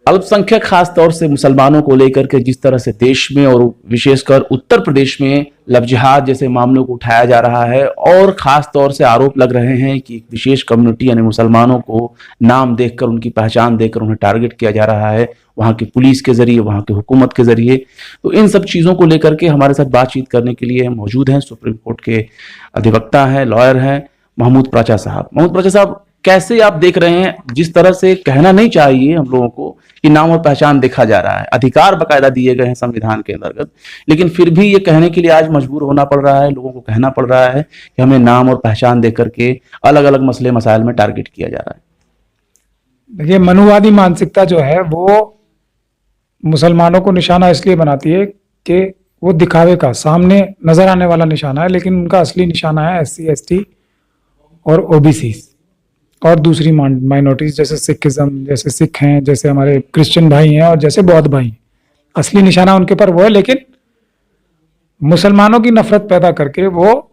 अल्पसंख्यक खास तौर से मुसलमानों को लेकर के जिस तरह से देश में और विशेषकर उत्तर प्रदेश में लव जिहाद जैसे मामलों को उठाया जा रहा है, और खास तौर से आरोप लग रहे हैं कि एक विशेष कम्युनिटी यानी मुसलमानों को नाम देखकर, उनकी पहचान देखकर उन्हें टारगेट किया जा रहा है वहां की पुलिस के जरिए, वहां की हुकूमत के जरिए। तो इन सब चीजों को लेकर के हमारे साथ बातचीत करने के लिए मौजूद हैं सुप्रीम कोर्ट के अधिवक्ता हैं, लॉयर हैं, महमूद प्राचा साहब। महमूद प्राचा साहब, कैसे आप देख रहे हैं, जिस तरह से कहना नहीं चाहिए हम लोगों को कि नाम और पहचान देखा जा रहा है, अधिकार बकायदा दिए गए हैं संविधान के अंतर्गत, लेकिन फिर भी ये कहने के लिए आज मजबूर होना पड़ रहा है, लोगों को कहना पड़ रहा है कि हमें नाम और पहचान देकर के अलग अलग मसले मसाइल में टारगेट किया जा रहा है। देखिए, मनुवादी मानसिकता जो है वो मुसलमानों को निशाना इसलिए बनाती है कि वो दिखावे का, सामने नजर आने वाला निशाना है, लेकिन उनका असली निशाना है SC ST और OBC और दूसरी माइनॉरिटीज जैसे सिखिज्म, जैसे सिख हैं, जैसे हमारे क्रिश्चियन भाई हैं और जैसे बौद्ध भाई। असली निशाना उनके पर वो है, लेकिन मुसलमानों की नफरत पैदा करके वो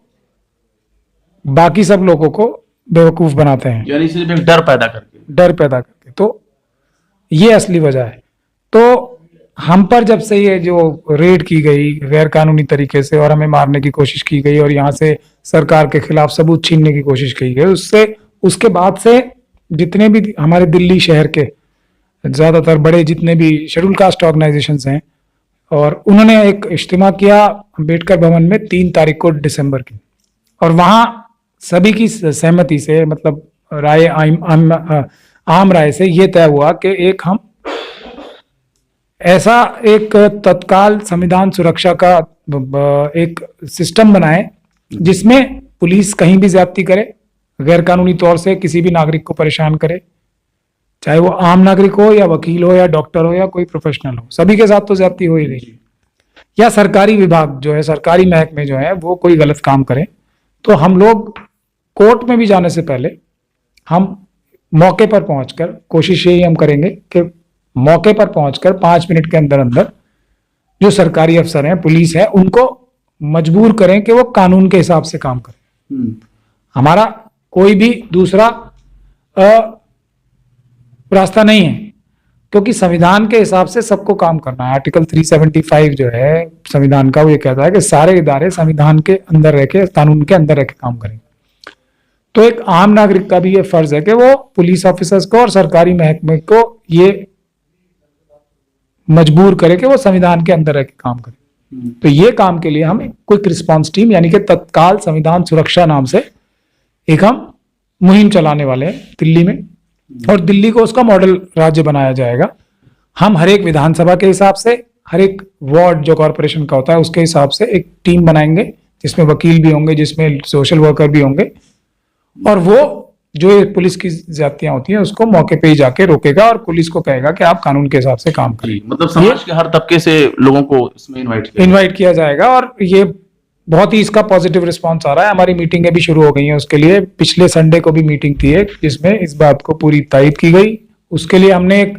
बाकी सब लोगों को बेवकूफ बनाते हैं, यानी सिर्फ एक डर पैदा करके। तो ये असली वजह है। तो हम पर जब से ये जो रेड की गई गैर कानूनी तरीके से और हमें मारने की कोशिश की गई और यहाँ से सरकार के खिलाफ सबूत छीनने की कोशिश की गई, उसके बाद से जितने भी हमारे दिल्ली शहर के ज्यादातर बड़े जितने भी शेड्यूल कास्ट ऑर्गेनाइजेशंस हैं, और उन्होंने एक इज्तिमा किया अम्बेडकर भवन में 3 तारीख को दिसंबर की, और वहां सभी की सहमति से, मतलब राय आम राय से ये तय हुआ कि हम ऐसा एक तत्काल संविधान सुरक्षा का एक सिस्टम बनाए जिसमें पुलिस कहीं भी ज्यादती करे, गैर कानूनी तौर से किसी भी नागरिक को परेशान करे, चाहे वो आम नागरिक हो या वकील हो या डॉक्टर हो या कोई प्रोफेशनल हो, सभी के साथ तो ज्यादती हो ही रही। या सरकारी विभाग जो है, सरकारी महकमे जो है वो कोई गलत काम करे, तो हम लोग कोर्ट में भी जाने से पहले हम मौके पर पहुंचकर, कोशिश यही हम करेंगे कि मौके पर पहुंचकर 5 मिनट के अंदर अंदर जो सरकारी अफसर हैं, पुलिस है, उनको मजबूर करें कि वो कानून के हिसाब से काम करें। हमारा कोई भी दूसरा रास्ता नहीं है, क्योंकि संविधान के हिसाब से सबको काम करना है। आर्टिकल 375 जो है संविधान का, वो ये कहता है कि सारे इदारे संविधान के अंदर रह के, कानून के अंदर रह के काम करें। तो एक आम नागरिक का भी ये फर्ज है कि वो पुलिस ऑफिसर्स को और सरकारी महकमे को ये मजबूर करे कि वो संविधान के अंदर रह के काम करें। तो ये काम के लिए हम क्विक रिस्पांस टीम यानी कि तत्काल संविधान सुरक्षा नाम से एक हम मुहिम चलाने वाले हैं दिल्ली में, और दिल्ली को उसका मॉडल राज्य बनाया जाएगा। हम हर एक विधानसभा के हिसाब से, हर एक वार्ड जो कॉर्पोरेशन का होता है उसके हिसाब से एक टीम बनाएंगे, जिसमें वकील भी होंगे, जिसमें सोशल वर्कर भी होंगे, और वो जो पुलिस की ज्यादतियां होती हैं उसको मौके पे ही जाके रोकेगा और पुलिस को कहेगा कि आप कानून के हिसाब से काम करें। मतलब समाज के हर तबके से लोगों को इसमें इनवाइट किया जाएगा, और ये बहुत ही इसका पॉजिटिव रिस्पांस आ रहा है। हमारी मीटिंगें भी शुरू हो गई हैं उसके लिए। पिछले संडे को भी मीटिंग थी एक, जिसमें इस बात को पूरी तायद की गई। उसके लिए हमने एक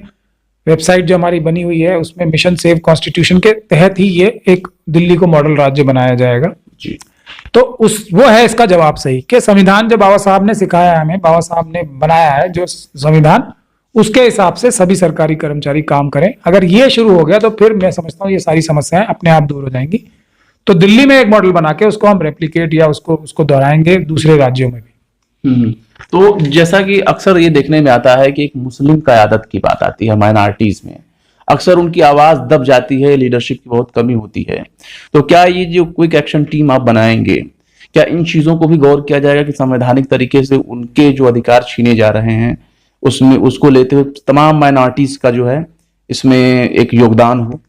वेबसाइट जो हमारी बनी हुई है, उसमें मिशन सेव कॉन्स्टिट्यूशन के तहत ही ये एक दिल्ली को मॉडल राज्य बनाया जाएगा जी। तो वो है इसका जवाब सही कि संविधान जो बाबा साहब ने सिखाया है हमें, बाबा साहब ने बनाया है जो संविधान, उसके हिसाब से सभी सरकारी कर्मचारी काम करें। अगर ये शुरू हो गया तो फिर मैं समझता हूँ ये सारी समस्याएं अपने आप दूर हो जाएंगी। तो दिल्ली में एक मॉडल बना के उसको हम रेप्लिकेट या उसको दोहराएंगे दूसरे राज्यों में भी। तो जैसा कि अक्सर ये देखने में आता है कि एक मुस्लिम क़यादत की बात आती है माइनॉरिटीज में, अक्सर उनकी आवाज दब जाती है, लीडरशिप की बहुत कमी होती है। तो क्या ये जो क्विक एक्शन टीम आप बनाएंगे, क्या इन चीजों को भी गौर किया जाएगा कि संवैधानिक तरीके से उनके जो अधिकार छीने जा रहे हैं उसमें उसको लेते हुए तमाम माइनॉरिटीज का जो है इसमें एक योगदान हो?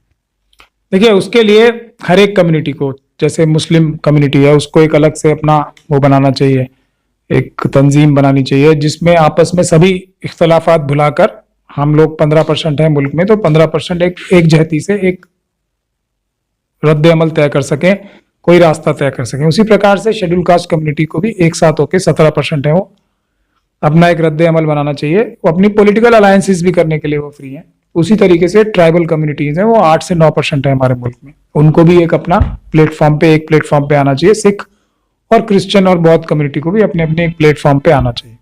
देखिए, उसके लिए हर एक कम्युनिटी को, जैसे मुस्लिम कम्युनिटी है उसको एक अलग से अपना वो बनाना चाहिए, एक तंजीम बनानी चाहिए जिसमें आपस में सभी इख्तलाफात भुलाकर, हम लोग 15% है मुल्क में, तो 15% एक जहती से एक रद्द अमल तय कर सकें, कोई रास्ता तय कर सकें। उसी प्रकार से शेड्यूल कास्ट कम्युनिटी को भी एक साथ होकर 17% है वो अपना एक रद्द अमल बनाना चाहिए। वो अपनी पॉलिटिकल अलायंसेस भी करने के लिए वो फ्री हैं। उसी तरीके से ट्राइबल कम्युनिटीज हैं, वो 8 से 9% है हमारे मुल्क में, उनको भी एक अपना प्लेटफॉर्म पे आना चाहिए। सिख और क्रिश्चियन और बौद्ध कम्युनिटी को भी अपने अपने एक प्लेटफॉर्म पे आना चाहिए,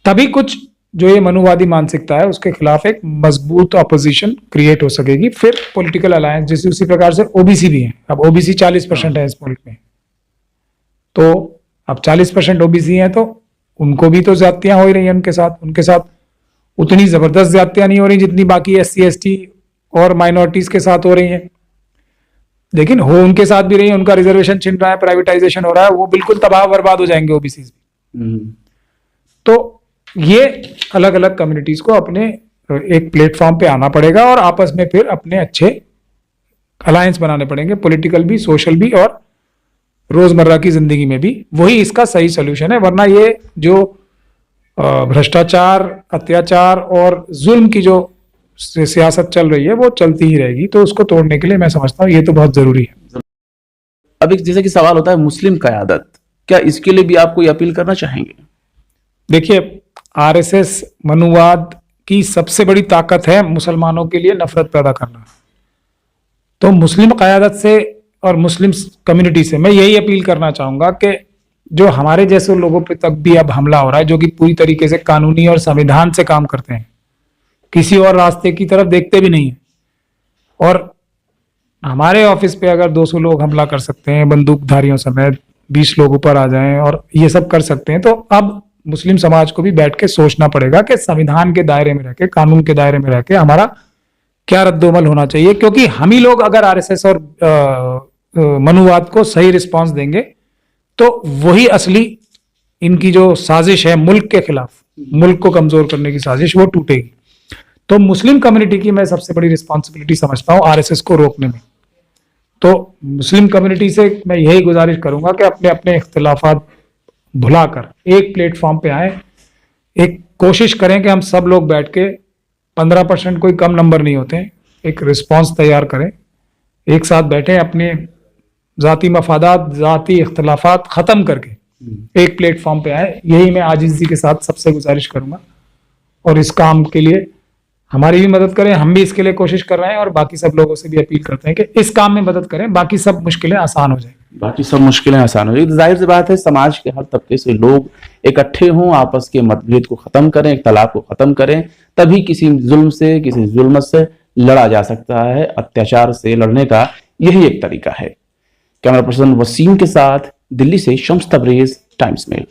तभी कुछ जो ये मनुवादी मानसिकता है उसके खिलाफ एक मजबूत अपोजिशन क्रिएट हो सकेगी। फिर पॉलिटिकल अलायंस, जैसे उसी प्रकार से ओबीसी भी है। अब ओबीसी 40% है इस मुल्क में, तो अब 40% ओबीसी हैं तो उनको भी तो ज्यादतियां हो ही रही हैं उनके साथ उतनी जबरदस्त ज्यादतियां नहीं हो रही जितनी बाकी एससी एसटी और माइनॉरिटीज के साथ हो रही हैं, लेकिन हो उनके साथ भी रही है। उनका रिजर्वेशन छिन रहा है, प्राइवेटाइजेशन हो रहा है, वो बिल्कुल तबाह बर्बाद हो जाएंगे ओबीसी भी। तो ये अलग अलग कम्युनिटीज को अपने एक प्लेटफॉर्म पे आना पड़ेगा और आपस में फिर अपने अच्छे अलायंस बनाने पड़ेंगे, पॉलिटिकल भी, सोशल भी और रोजमर्रा की जिंदगी में भी। वही इसका सही सोल्यूशन है, वरना ये जो भ्रष्टाचार, अत्याचार और जुल्म की जो सियासत चल रही है वो चलती ही रहेगी। तो उसको तोड़ने के लिए मैं समझता हूँ ये तो बहुत जरूरी है। अब एक जैसे कि सवाल होता है मुस्लिम क़यादत, क्या इसके लिए भी आप कोई अपील करना चाहेंगे? देखिए, आरएसएस मनुवाद की सबसे बड़ी ताकत है मुसलमानों के लिए नफरत पैदा करना। तो मुस्लिम क़यादत से और मुस्लिम कम्युनिटी से मैं यही अपील करना चाहूंगा कि जो हमारे जैसे लोगों पे तक भी अब हमला हो रहा है, जो कि पूरी तरीके से कानूनी और संविधान से काम करते हैं, किसी और रास्ते की तरफ देखते भी नहीं है, और हमारे ऑफिस पे अगर 200 लोग हमला कर सकते हैं बंदूकधारियों समेत, 20 लोग ऊपर आ जाएं और ये सब कर सकते हैं, तो अब मुस्लिम समाज को भी बैठ के सोचना पड़ेगा कि संविधान के दायरे में रह के, कानून के दायरे में रह के हमारा क्या रद्दोमल होना चाहिए। क्योंकि हम ही लोग अगर आरएसएस और मनुवाद को सही रिस्पांस देंगे तो वही असली इनकी जो साजिश है मुल्क के खिलाफ, मुल्क को कमजोर करने की साजिश, वो टूटेगी। तो मुस्लिम कम्युनिटी की मैं सबसे बड़ी रिस्पॉन्सिबिलिटी समझता हूं आरएसएस को रोकने में। तो मुस्लिम कम्युनिटी से मैं यही गुजारिश करूंगा कि अपने अपने इख्तिलाफात भुलाकर एक प्लेटफॉर्म पे आए, एक कोशिश करें कि हम सब लोग बैठ के 15% कोई कम नंबर नहीं होते हैं, एक रिस्पॉन्स तैयार करें, एक साथ बैठे, अपने जाती मफादात, जाती इख्तिलाफात खत्म करके एक प्लेटफॉर्म पे आए। यही मैं आजिज़ी के साथ सबसे गुजारिश करूंगा, और इस काम के लिए हमारी भी मदद करें, हम भी इसके लिए कोशिश कर रहे हैं, और बाकी सब लोगों से भी अपील करते हैं कि इस काम में मदद करें, बाकी सब मुश्किलें आसान हो जाएंगी। बाकी सब मुश्किलें आसान हो जाएगी। जाहिर सी बात है, समाज के हर तबके से लोग इकट्ठे हों, आपस के मतभेद को खत्म करें, इख्तलाफ को खत्म करें, तभी किसी जुल्म से, किसी जुल्मत से लड़ा जा सकता है। अत्याचार से लड़ने का यही एक तरीका है। कैमरा पर्सन वसीम के साथ दिल्ली से शम्स तबरेज, टाइम्स मेल।